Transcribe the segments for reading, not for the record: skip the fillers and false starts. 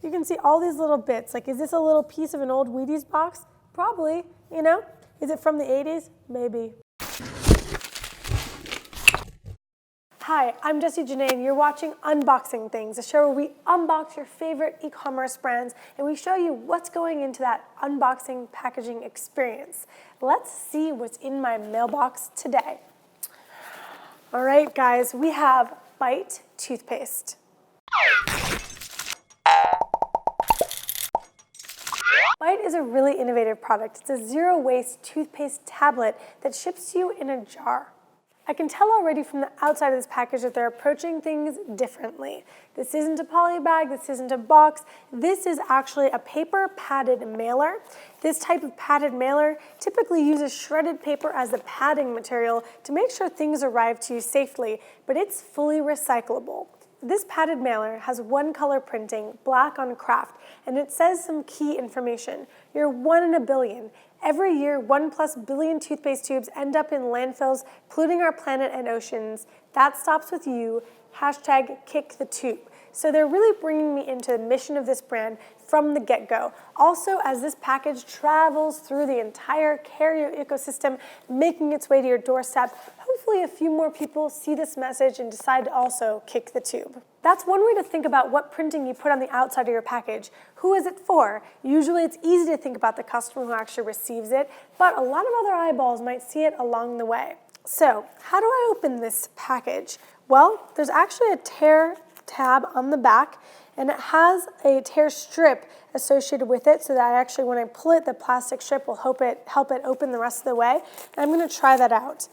you can see all these little bits. Like, is this a little piece of an old Wheaties box? Probably, you know? Is it from the 80s? Maybe. Hi, I'm Jessie Janae, and you're watching Unboxing Things, a show where we unbox your favorite e-commerce brands and we show you what's going into that unboxing packaging experience. Let's see what's in my mailbox today. All right, guys, we have Bite toothpaste. Bite is a really innovative product. It's a zero-waste toothpaste tablet that ships to you in a jar. I can tell already from the outside of this package that they're approaching things differently. This isn't a poly bag, this isn't a box. This is actually a paper padded mailer. This type of padded mailer typically uses shredded paper as the padding material to make sure things arrive to you safely, but it's fully recyclable. This padded mailer has one color printing, black on craft, and it says some key information. You're 1 in a billion. Every year, 1+ billion toothpaste tubes end up in landfills, polluting our planet and oceans. That stops with you. #KickTheTube. So they're really bringing me into the mission of this brand from the get-go. Also, as this package travels through the entire carrier ecosystem, making its way to your doorstep, hopefully a few more people see this message and decide to also kick the tube. That's one way to think about what printing you put on the outside of your package. Who is it for? Usually it's easy to think about the customer who actually receives it, but a lot of other eyeballs might see it along the way. So, how do I open this package? Well, there's actually a tear tab on the back, and it has a tear strip associated with it so that actually when I pull it, the plastic strip will help it open the rest of the way. And I'm going to try that out.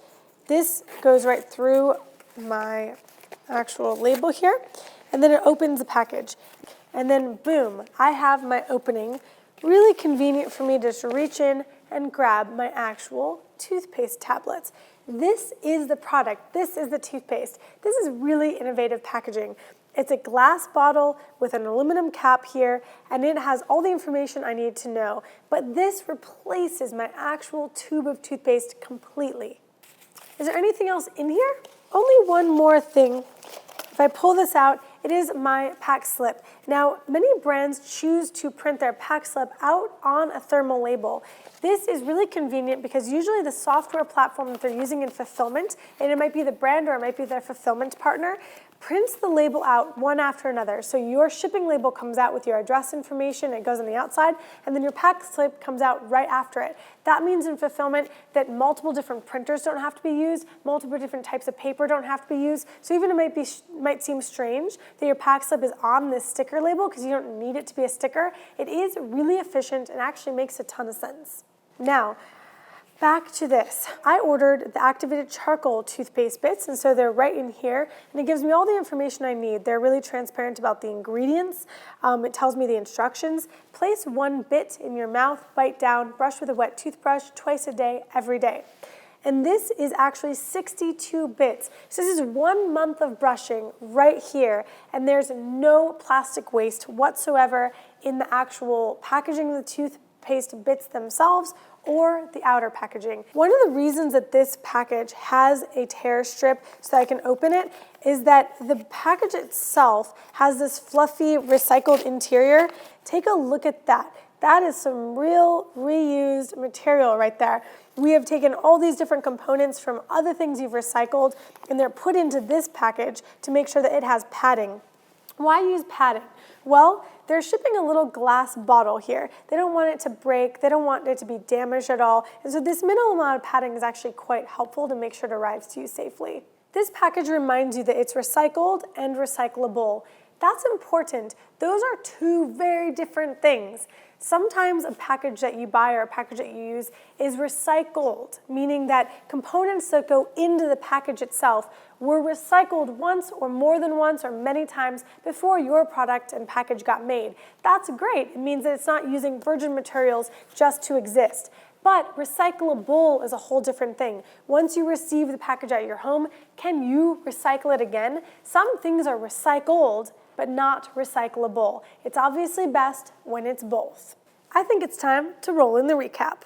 This goes right through my actual label here, and then it opens the package. And then boom, I have my opening. Really convenient for me to just reach in and grab my actual toothpaste tablets. This is the product. This is the toothpaste. This is really innovative packaging. It's a glass bottle with an aluminum cap here, and it has all the information I need to know. But this replaces my actual tube of toothpaste completely. Is there anything else in here? Only one more thing. If I pull this out, it is my pack slip. Now, many brands choose to print their pack slip out on a thermal label. This is really convenient because usually the software platform that they're using in fulfillment, and it might be the brand or it might be their fulfillment partner, prints the label out one after another. So your shipping label comes out with your address information, it goes on the outside, and then your pack slip comes out right after it. That means in fulfillment that multiple different printers don't have to be used, multiple different types of paper don't have to be used. So even it might seem strange that your pack slip is on this sticker label because you don't need it to be a sticker, it is really efficient and actually makes a ton of sense. Now, back to this. I ordered the activated charcoal toothpaste bits, and so they're right in here, and it gives me all the information I need. They're really transparent about the ingredients. It tells me the instructions. Place 1 bit in your mouth, bite down, brush with a wet toothbrush twice a day, every day. And this is actually 62 bits. So this is 1 month of brushing right here, and there's no plastic waste whatsoever in the actual packaging of the toothpaste bits themselves or the outer packaging. One of the reasons that this package has a tear strip so that I can open it is that the package itself has this fluffy recycled interior. Take a look at that. That is some real reused material right there. We have taken all these different components from other things you've recycled, and they're put into this package to make sure that it has padding. Why use padding? Well, they're shipping a little glass bottle here. They don't want it to break. They don't want it to be damaged at all. And so this minimal amount of padding is actually quite helpful to make sure it arrives to you safely. This package reminds you that it's recycled and recyclable. That's important. Those are two very different things. Sometimes a package that you buy or a package that you use is recycled, meaning that components that go into the package itself were recycled once or more than once or many times before your product and package got made. That's great. It means that it's not using virgin materials just to exist. But recyclable is a whole different thing. Once you receive the package at your home, can you recycle it again? Some things are recycled, but not recyclable. It's obviously best when it's both. I think it's time to roll in the recap.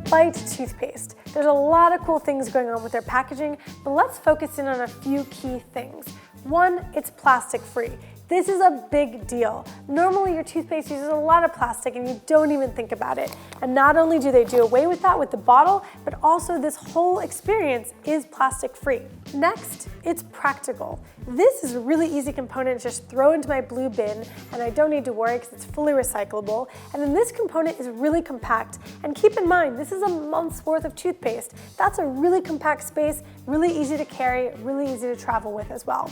Bite toothpaste. There's a lot of cool things going on with their packaging, but let's focus in on a few key things. One, it's plastic free. This is a big deal. Normally your toothpaste uses a lot of plastic and you don't even think about it. And not only do they do away with that with the bottle, but also this whole experience is plastic free. Next, it's practical. This is a really easy component to just throw into my blue bin and I don't need to worry because it's fully recyclable. And then this component is really compact. And keep in mind, this is a month's worth of toothpaste. That's a really compact space, really easy to carry, really easy to travel with as well.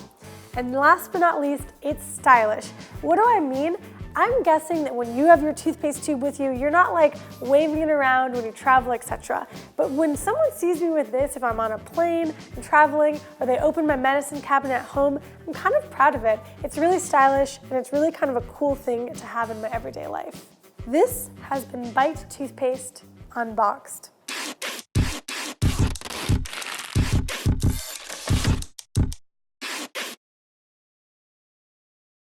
And last but not least, it's stylish. What do I mean? I'm guessing that when you have your toothpaste tube with you, you're not like waving it around when you travel, etc. But when someone sees me with this, if I'm on a plane and traveling, or they open my medicine cabinet at home, I'm kind of proud of it. It's really stylish and it's really kind of a cool thing to have in my everyday life. This has been Bite Toothpaste Unboxed.